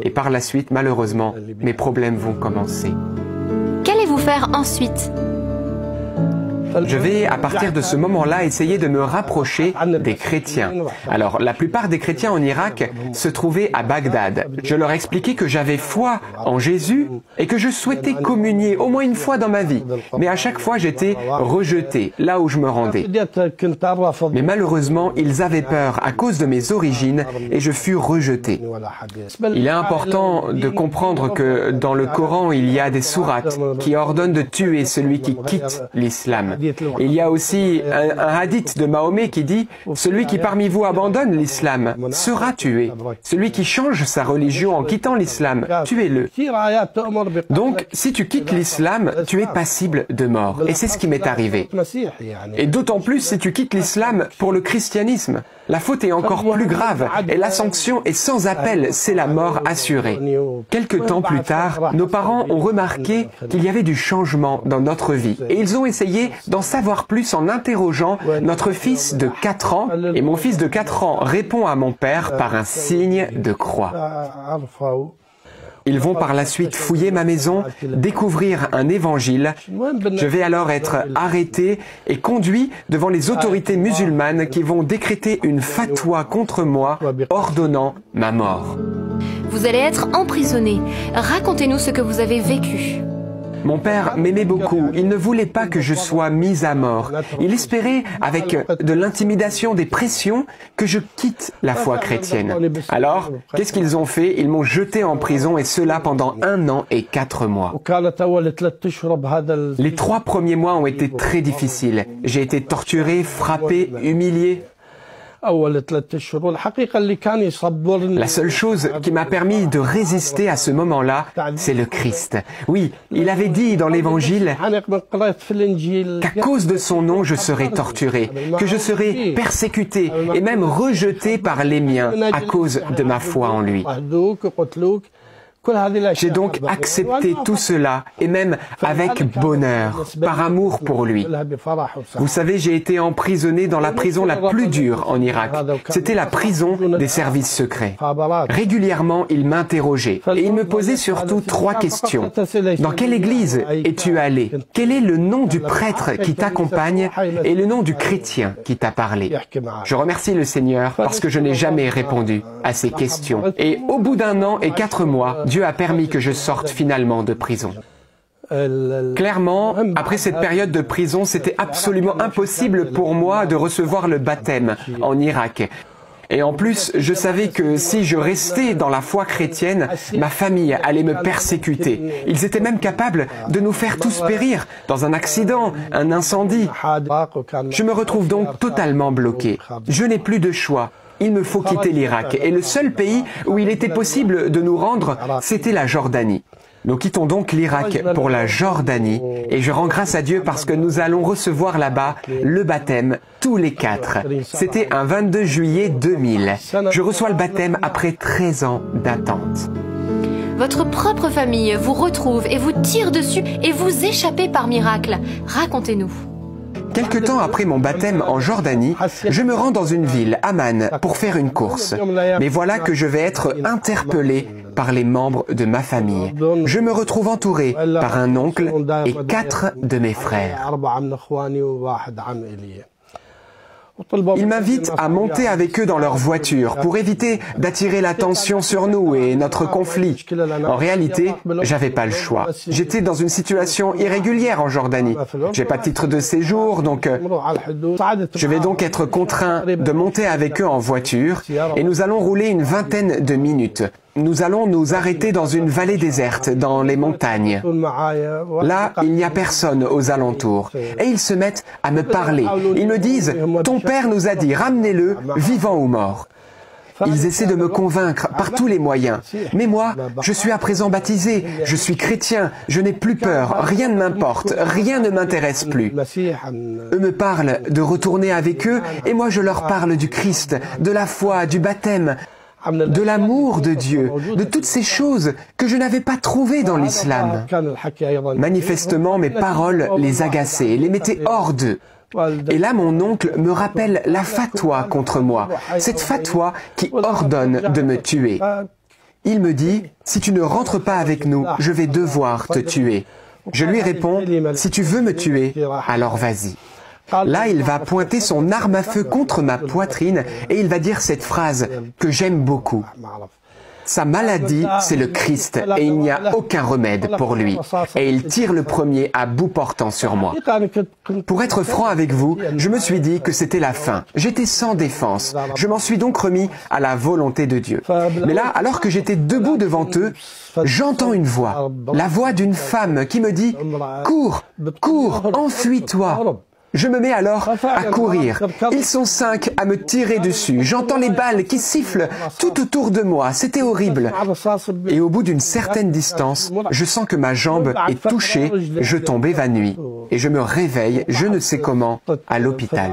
Et par la suite, malheureusement, mes problèmes vont commencer. Qu'allez-vous faire ensuite? Je vais, à partir de ce moment-là, essayer de me rapprocher des chrétiens. Alors, la plupart des chrétiens en Irak se trouvaient à Bagdad. Je leur expliquais que j'avais foi en Jésus et que je souhaitais communier au moins une fois dans ma vie. Mais à chaque fois, j'étais rejeté, là où je me rendais. Mais malheureusement, ils avaient peur à cause de mes origines et je fus rejeté. Il est important de comprendre que dans le Coran, il y a des sourates qui ordonnent de tuer celui qui quitte l'islam. Il y a aussi un hadith de Mahomet qui dit « Celui qui parmi vous abandonne l'islam sera tué. Celui qui change sa religion en quittant l'islam, tuez-le. » Donc, si tu quittes l'islam, tu es passible de mort. Et c'est ce qui m'est arrivé. Et d'autant plus si tu quittes l'islam pour le christianisme. La faute est encore plus grave et la sanction est sans appel, c'est la mort assurée. Quelque temps plus tard, nos parents ont remarqué qu'il y avait du changement dans notre vie et ils ont essayé d'en savoir plus en interrogeant notre fils de 4 ans et mon fils de 4 ans répond à mon père par un signe de croix. Ils vont par la suite fouiller ma maison, découvrir un évangile. Je vais alors être arrêté et conduit devant les autorités musulmanes qui vont décréter une fatwa contre moi, ordonnant ma mort. Vous allez être emprisonné. Racontez-nous ce que vous avez vécu. Mon père m'aimait beaucoup, il ne voulait pas que je sois mis à mort. Il espérait, avec de l'intimidation, des pressions, que je quitte la foi chrétienne. Alors, qu'est-ce qu'ils ont fait? Ils m'ont jeté en prison et cela pendant 1 an et 4 mois. Les 3 premiers mois ont été très difficiles. J'ai été torturé, frappé, humilié. La seule chose qui m'a permis de résister à ce moment-là, c'est le Christ. Oui, il avait dit dans l'Évangile qu'à cause de son nom, je serai torturé, que je serai persécuté et même rejeté par les miens à cause de ma foi en lui. J'ai donc accepté tout cela, et même avec bonheur, par amour pour lui. Vous savez, j'ai été emprisonné dans la prison la plus dure en Irak. C'était la prison des services secrets. Régulièrement, il m'interrogeait, et il me posait surtout 3 questions. Dans quelle église es-tu allé? Quel est le nom du prêtre qui t'accompagne et le nom du chrétien qui t'a parlé? Je remercie le Seigneur parce que je n'ai jamais répondu à ces questions. Et au bout d'1 an et 4 mois, Dieu a permis que je sorte finalement de prison. Clairement, après cette période de prison, c'était absolument impossible pour moi de recevoir le baptême en Irak. Et en plus, je savais que si je restais dans la foi chrétienne, ma famille allait me persécuter. Ils étaient même capables de nous faire tous périr dans un accident, un incendie. Je me retrouve donc totalement bloqué. Je n'ai plus de choix. Il me faut quitter l'Irak. Et le seul pays où il était possible de nous rendre, c'était la Jordanie. Nous quittons donc l'Irak pour la Jordanie et je rends grâce à Dieu parce que nous allons recevoir là-bas le baptême tous les 4. C'était un 22 juillet 2000. Je reçois le baptême après 13 ans d'attente. Votre propre famille vous retrouve et vous tire dessus et vous échappez par miracle. Racontez-nous. Quelque temps après mon baptême en Jordanie, je me rends dans une ville, Amman, pour faire une course. Mais voilà que je vais être interpellé par les membres de ma famille. Je me retrouve entouré par un oncle et 4 de mes frères. Ils m'invitent à monter avec eux dans leur voiture pour éviter d'attirer l'attention sur nous et notre conflit. En réalité, j'avais pas le choix. J'étais dans une situation irrégulière en Jordanie. J'ai pas de titre de séjour, donc je vais donc être contraint de monter avec eux en voiture et nous allons rouler une 20aine de minutes. Nous allons nous arrêter dans une vallée déserte, dans les montagnes. Là, il n'y a personne aux alentours. Et ils se mettent à me parler. Ils me disent « Ton père nous a dit, ramenez-le, vivant ou mort ». Ils essaient de me convaincre par tous les moyens. Mais moi, je suis à présent baptisé, je suis chrétien, je n'ai plus peur, rien ne m'importe, rien ne m'intéresse plus. Eux me parlent de retourner avec eux et moi je leur parle du Christ, de la foi, du baptême, de l'amour de Dieu, de toutes ces choses que je n'avais pas trouvées dans l'islam. Manifestement, mes paroles les agaçaient, les mettaient hors d'eux. Et là, mon oncle me rappelle la fatwa contre moi, cette fatwa qui ordonne de me tuer. Il me dit, si tu ne rentres pas avec nous, je vais devoir te tuer. Je lui réponds, si tu veux me tuer, alors vas-y. Là, il va pointer son arme à feu contre ma poitrine et il va dire cette phrase que j'aime beaucoup. Sa maladie, c'est le Christ et il n'y a aucun remède pour lui. Et il tire le premier à bout portant sur moi. Pour être franc avec vous, je me suis dit que c'était la fin. J'étais sans défense. Je m'en suis donc remis à la volonté de Dieu. Mais là, alors que j'étais debout devant eux, j'entends une voix. La voix d'une femme qui me dit « Cours, cours, enfuis-toi ». Je me mets alors à courir. Ils sont 5 à me tirer dessus. J'entends les balles qui sifflent tout autour de moi. C'était horrible. Et au bout d'une certaine distance, je sens que ma jambe est touchée. Je tombe évanoui. Et je me réveille, je ne sais comment, à l'hôpital.